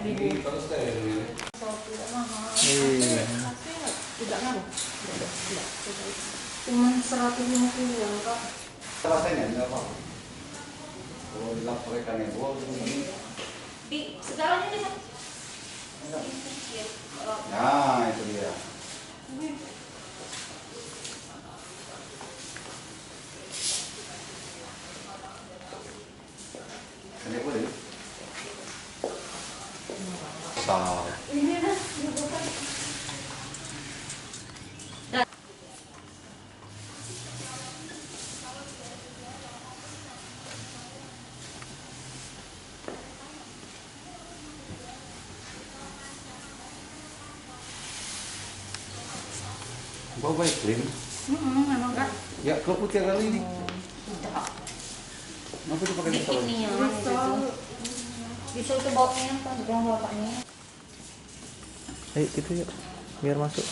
Iya. Tidak ngaruh. Cuman 150 ya, Kak. Rasanya enggak apa. Kalau dilaporkan ya, Di segalanya nih, Pak. Nah, itu dia. Ini boleh. Ini dah, bukan. Bawa krim. Memang Kak. Ya, kau putih kali ini. Tidak. Kenapa dipakai Dikit risol? nih ya. Risol itu baunya apa? Bukan bapaknya. Ayo gitu yuk, biar masuk.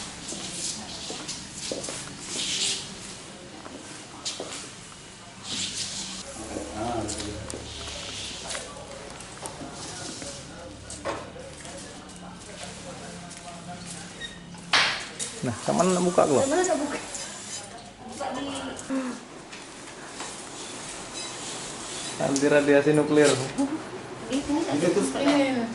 Ah, itu dia. Nah, kapan nak buka lo? Mana saya buka? Buka di Anti radiasi nuklir. di sini Ini tuh Iya.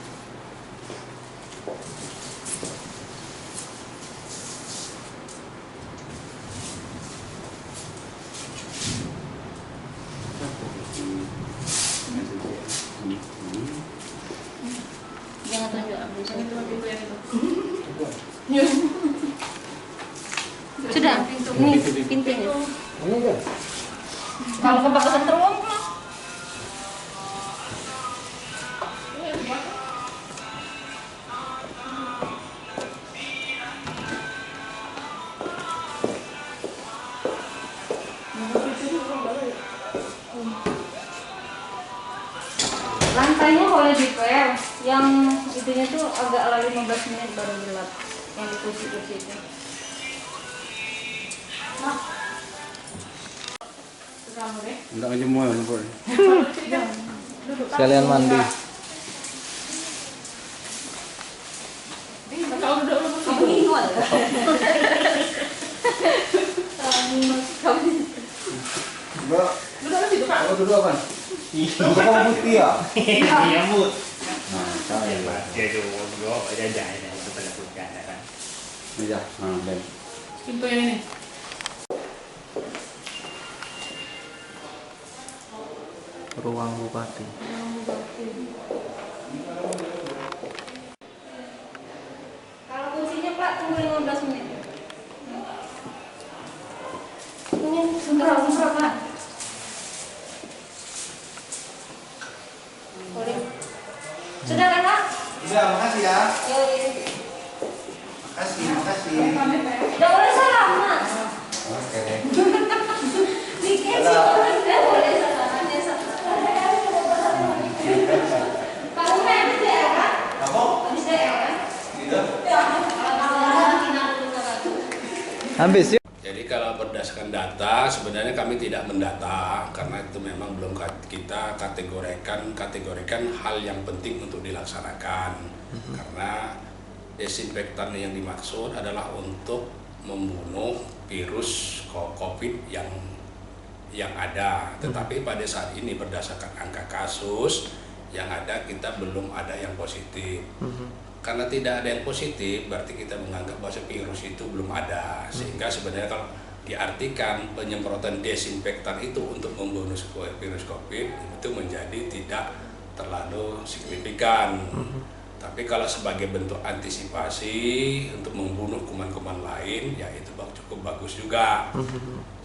Jangan tunjuk aku. Sudah. Ini pintunya. Ini kan? Kalau kebakaran teruang lah. Lantainya boleh dipel, yang itunya tuh agak lagi 15 menit baru gelap, yang di kursi-kursi itu. Nah. Enggak ngejemur, nyempur. Sekalian mandi. Kamu ingat? Mbak, kalau duduk apa? Duduk kamu putih ya? Iya, Mut. Nah, saya. Dia dulu jajah ini setelah buka kan. Meja. Nah, dan. Pintu yang ini. Ruang bupati. Kalau kursinya Pak tunggu 15 menit. Ini sumber Pak. Boleh. Sudah kan Pak? Iya, makasih ya. Yuk. Makasih. Tidak boleh salah Mas. Oke. Dikit sih tidak boleh salah. Kamu main di daerah kan? Kamu? Di daerah kan? Gitu. Habis yuk. Jadi kalau berdasarkan data sebenarnya kami tidak mendata karena itu memang belum kita kategorikan hal yang penting untuk dilaksanakan karena desinfektan yang dimaksud adalah untuk membunuh virus COVID yang ada, tetapi pada saat ini berdasarkan angka kasus yang ada kita belum ada yang positif. Karena tidak ada yang positif, berarti kita menganggap bahwa virus itu belum ada. Sehingga sebenarnya kalau diartikan penyemprotan desinfektan itu untuk membunuh virus COVID itu menjadi tidak terlalu signifikan. Tapi kalau sebagai bentuk antisipasi untuk membunuh kuman-kuman lain, ya itu cukup bagus juga.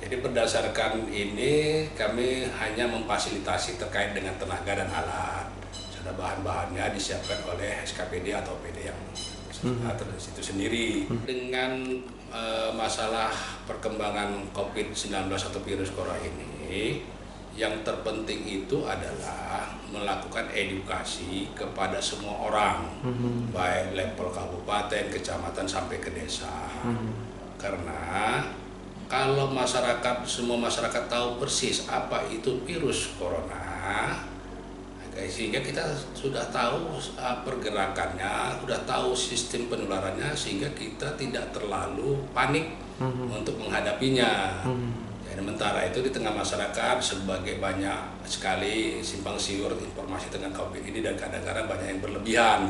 Jadi berdasarkan ini kami hanya memfasilitasi terkait dengan tenaga dan alat. Sudah bahan-bahannya disiapkan oleh SKPD atau PD yang itu sendiri. Dengan masalah perkembangan COVID-19 atau virus corona ini, yang terpenting itu adalah melakukan edukasi kepada semua orang, baik level kabupaten, kecamatan sampai ke desa. Karena kalau semua masyarakat tahu persis apa itu virus corona, Sehingga kita sudah tahu pergerakannya, sudah tahu sistem penularannya, sehingga kita tidak terlalu panik untuk menghadapinya. Jadi sementara itu di tengah masyarakat sebagai banyak sekali simpang siur informasi tentang COVID ini dan kadang-kadang banyak yang berlebihan.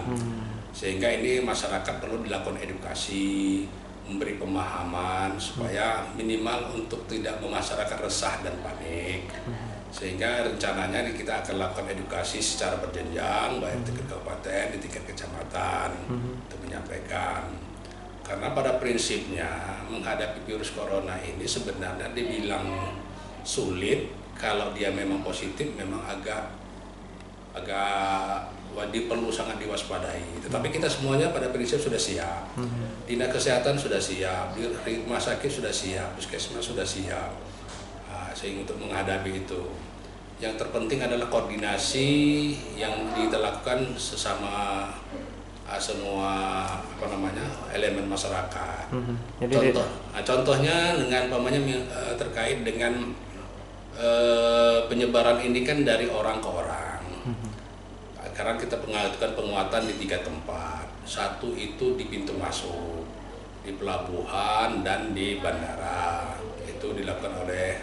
Sehingga ini masyarakat perlu dilakukan edukasi, memberi pemahaman supaya minimal untuk tidak memasyarakat resah dan panik. Sehingga rencananya kita akan lakukan edukasi secara berjenjang, baik di tingkat kabupaten, di tingkat kecamatan, untuk menyampaikan. Karena pada prinsipnya menghadapi virus corona ini sebenarnya dibilang sulit. Kalau dia memang positif, memang agak perlu sangat diwaspadai. Tetapi kita semuanya pada prinsip sudah siap. Dinas Kesehatan sudah siap, rumah sakit sudah siap, puskesmas sudah siap. Sehingga untuk menghadapi itu, yang terpenting adalah koordinasi yang dilakukan sesama semua elemen masyarakat. Contohnya dengan terkait dengan penyebaran ini kan dari orang ke orang. Karena kita melakukan penguatan di 3 tempat. Satu itu di pintu masuk, di pelabuhan dan di bandara. Itu dilakukan oleh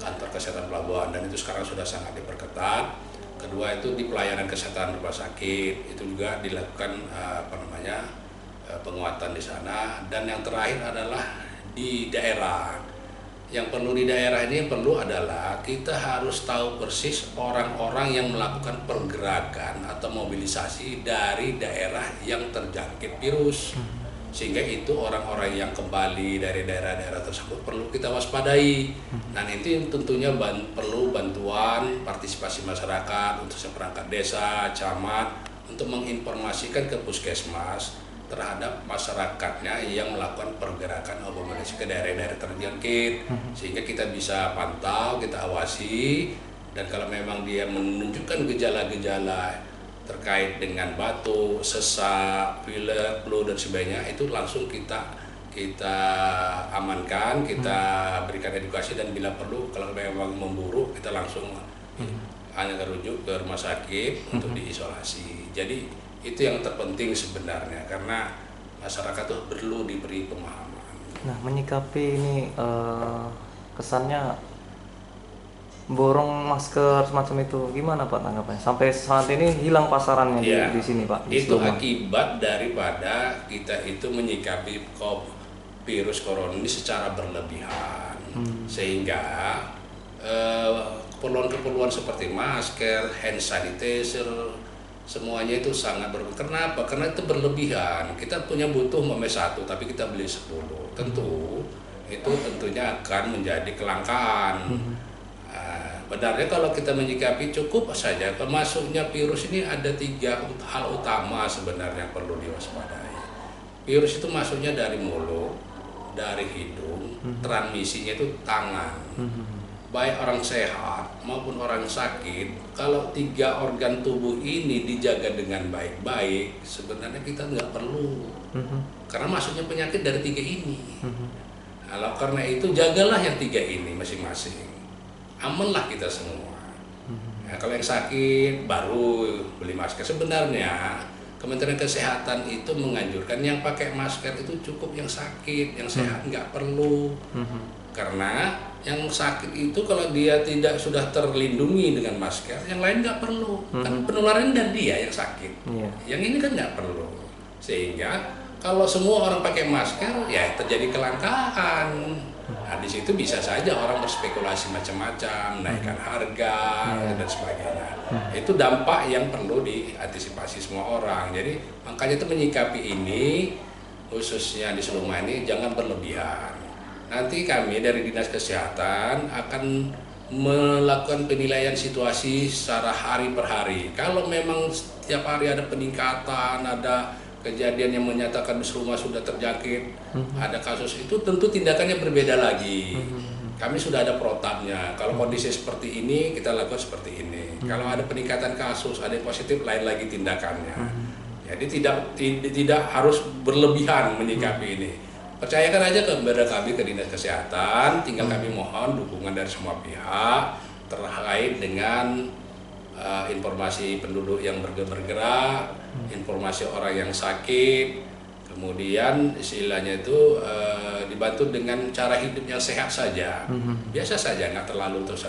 kantor kesehatan pelabuhan dan itu sekarang sudah sangat diperketat. Kedua itu di pelayanan kesehatan rumah sakit, itu juga dilakukan penguatan di sana. Dan yang terakhir adalah di daerah. Yang perlu di daerah ini adalah kita harus tahu persis orang-orang yang melakukan pergerakan atau mobilisasi dari daerah yang terjangkit virus. Sehingga itu orang-orang yang kembali dari daerah-daerah tersebut perlu kita waspadai. Dan itu tentunya perlu bantuan partisipasi masyarakat untuk seperangkat desa, camat, untuk menginformasikan ke puskesmas terhadap masyarakatnya yang melakukan pergerakan mobilisasi ke daerah-daerah terjangkit. Sehingga kita bisa pantau, kita awasi, dan kalau memang dia menunjukkan gejala-gejala terkait dengan batuk, sesak, pilek, flu dan sebagainya, itu langsung kita amankan, kita berikan edukasi, dan bila perlu kalau memang memburuk kita langsung hanya rujuk ke rumah sakit untuk diisolasi. Jadi itu yang terpenting sebenarnya, karena masyarakat tuh perlu diberi pemahaman. Nah, menyikapi ini kesannya borong masker semacam itu, gimana Pak tanggapannya? Sampai saat ini hilang pasarannya di sini Pak. Itu akibat daripada kita itu menyikapi virus corona ini secara berlebihan, sehingga keperluan-keperluan seperti masker, hand sanitizer, semuanya itu sangat berlebihan. Kenapa? Karena itu berlebihan. Kita butuh 1 tapi kita beli 10. Tentunya akan menjadi kelangkaan. Benarnya kalau kita menyikapi cukup saja, masuknya virus ini ada 3 hal utama sebenarnya yang perlu diwaspadai. Virus itu masuknya dari mulut, dari hidung, transmisinya itu tangan. Baik orang sehat maupun orang sakit, kalau 3 organ tubuh ini dijaga dengan baik-baik, sebenarnya kita nggak perlu. Karena masuknya penyakit dari 3 ini. Kalau karena itu jagalah yang 3 ini masing-masing. Amanlah kita semua. Nah, kalau yang sakit baru beli masker. Sebenarnya Kementerian Kesehatan itu menganjurkan yang pakai masker itu cukup yang sakit, yang sehat nggak perlu. Karena yang sakit itu kalau dia tidak sudah terlindungi dengan masker, yang lain nggak perlu. Kan penularan dari dia yang sakit. Yang ini kan nggak perlu. Sehingga kalau semua orang pakai masker, ya terjadi kelangkaan. Nah, di situ bisa saja orang berspekulasi macam-macam, naikkan harga dan sebagainya. Itu dampak yang perlu diantisipasi semua orang. Jadi makanya itu menyikapi ini, khususnya di Seluma ini, jangan berlebihan. Nanti kami dari Dinas Kesehatan akan melakukan penilaian situasi secara hari per hari. Kalau memang setiap hari ada peningkatan, ada kejadian yang menyatakan di rumah sudah terjangkit, ada kasus, itu tentu tindakannya berbeda lagi. Kami sudah ada protapnya. Kalau kondisi seperti ini, kita lakukan seperti ini. Kalau ada peningkatan kasus, ada yang positif, lain lagi tindakannya. Jadi tidak harus berlebihan menyikapi ini. Percayakan aja kepada kami ke Dinas Kesehatan, tinggal kami mohon dukungan dari semua pihak terkait dengan informasi penduduk yang bergerak, informasi orang yang sakit, kemudian istilahnya itu dibantu dengan cara hidup yang sehat saja, biasa saja, nggak terlalu terus.